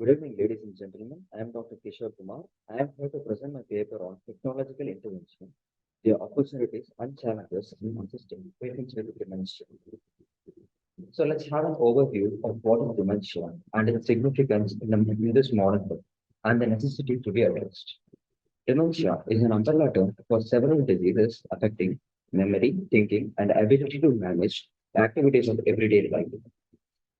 Good evening, ladies and gentlemen. I am Dr. Kishore Kumar. I am here to present my paper on technological intervention, the opportunities and challenges in assisting patients with dementia. So let's have an overview of what is dementia and its significance in this modern world and the necessity to be addressed. Dementia is an umbrella term for several diseases affecting memory, thinking, and ability to manage the activities of everyday life.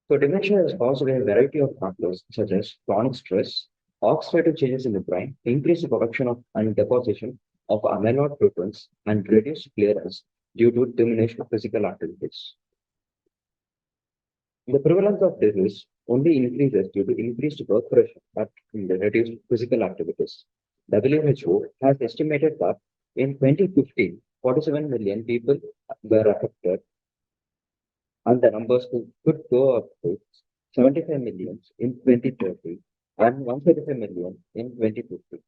So dementia is caused by a variety of factors such as chronic stress, oxidative changes in the brain, increased production of and deposition of amyloid proteins, and reduced clearance due to diminished physical activities. The prevalence of disease only increases due to increased blood pressure and reduced physical activities. WHO has estimated that in 2015, 47 million people were affected, and the numbers could go up to 75 million in 2030 and 135 million in 2050.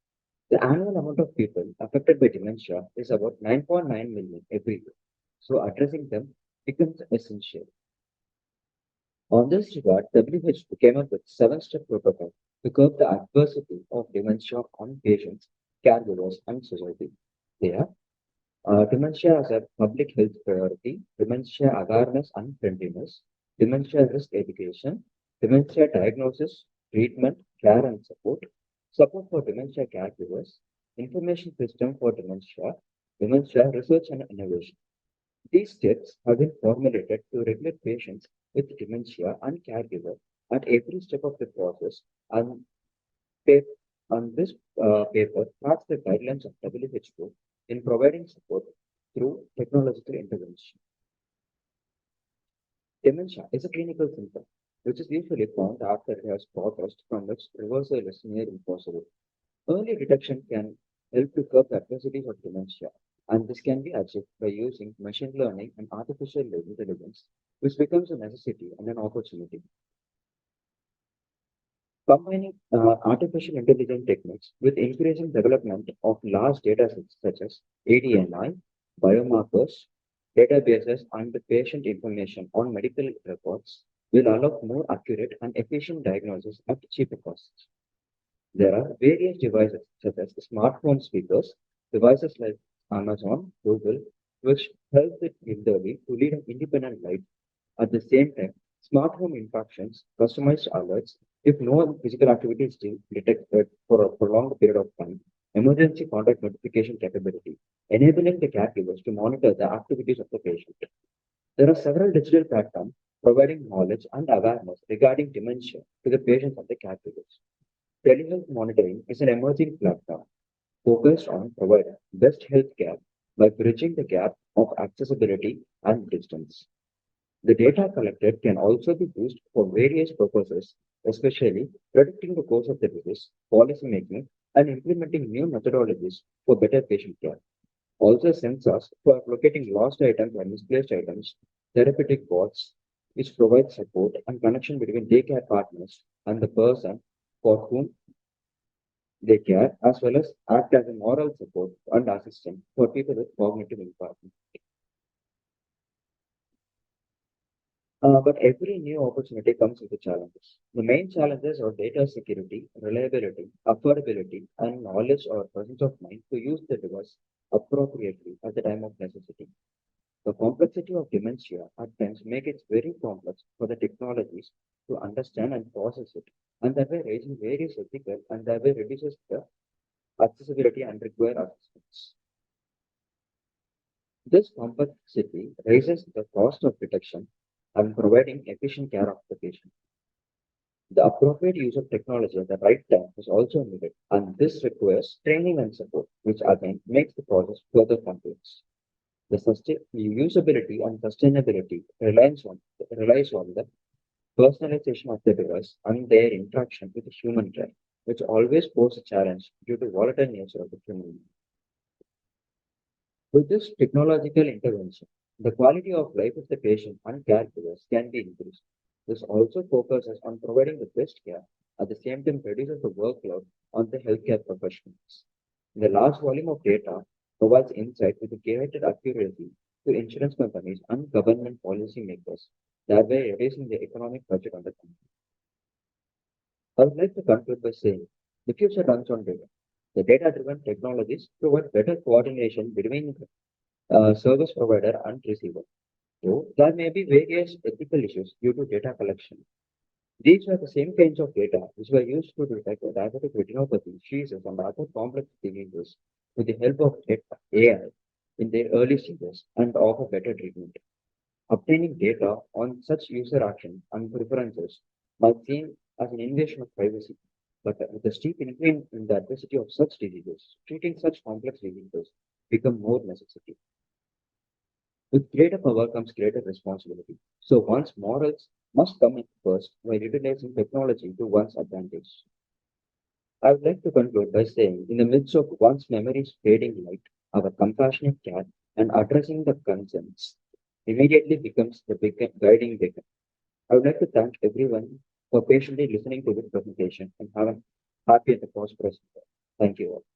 The annual amount of people affected by dementia is about 9.9 million every year. So addressing them becomes essential. On this regard, WHO came up with seven-step protocol to curb the adversity of dementia on patients, caregivers, and society. They are dementia as a public health priority, dementia awareness and friendliness, dementia risk education, dementia diagnosis, treatment, care and support, support for dementia caregivers, information system for dementia research and innovation. These steps have been formulated to regulate patients with dementia and caregiver at every step of the process and pa- on this paper tracks the guidelines of WHO in providing support through technological intervention. Dementia is a clinical symptom which is usually found after it has progressed from which reversal is near impossible. Early detection can help to curb the adversities of dementia, and this can be achieved by using machine learning and artificial intelligence, which becomes a necessity and an opportunity. Combining artificial intelligence techniques with increasing development of large data sets such as ADNI, biomarkers, databases, and the patient information on medical records will allow more accurate and efficient diagnosis at cheaper costs. There are various devices such as smartphone speakers, devices like Amazon, Google, which help the elderly to lead an independent life. At the same time, smart home interactions, customized alerts, if no physical activity is detected for a prolonged period of time, emergency contact notification capability, enabling the caregivers to monitor the activities of the patient. There are several digital platforms providing knowledge and awareness regarding dementia to the patients and the caregivers. Telehealth monitoring is an emerging platform focused on providing best health care by bridging the gap of accessibility and distance. The data collected can also be used for various purposes, especially predicting the course of the disease, policy making, and implementing new methodologies for better patient care. Also, sensors for locating lost items and misplaced items, therapeutic bots, which provide support and connection between daycare partners and the person for whom they care, as well as act as a moral support and assistance for people with cognitive impairment. But every new opportunity comes with the challenges. The main challenges are data security, reliability, affordability, and knowledge or presence of mind to use the device appropriately at the time of necessity. The complexity of dementia at times make it very complex for the technologies to understand and process it, and thereby raising various ethical and thereby reduces the accessibility and require assistance. This complexity raises the cost of detection and providing efficient care of the patient. The appropriate use of technology at the right time is also needed, and this requires training and support, which again makes the process further complex. The usability and sustainability relies on the personalization of the device and their interaction with the human care, which always pose a challenge due to volatile nature of the human being. With this technological intervention, the quality of life of the patient and caregivers can be increased. This also focuses on providing the best care, at the same time reduces the workload on the healthcare professionals. The large volume of data provides insight with greater accuracy to insurance companies and government policy makers, thereby reducing the economic budget on the country. I would like to conclude by saying the future runs on data. The data-driven technologies provide better coordination between service provider and receiver. So there may be various ethical issues due to data collection. These were the same kinds of data which were used to detect diabetic retinopathy, seizures, and other complex diseases with the help of AI in their early stages and offer better treatment. Obtaining data on such user actions and preferences might seem as an invasion of privacy, but with the steep increase in the adversity of such diseases, treating such complex diseases become more necessity. With greater power comes greater responsibility. So one's morals must come in first while utilizing technology to one's advantage. I would like to conclude by saying, in the midst of one's memories fading light, our compassionate care and addressing the concerns immediately becomes the guiding beacon. I would like to thank everyone for patiently listening to this presentation and have a happy and prosperous day. Thank you all.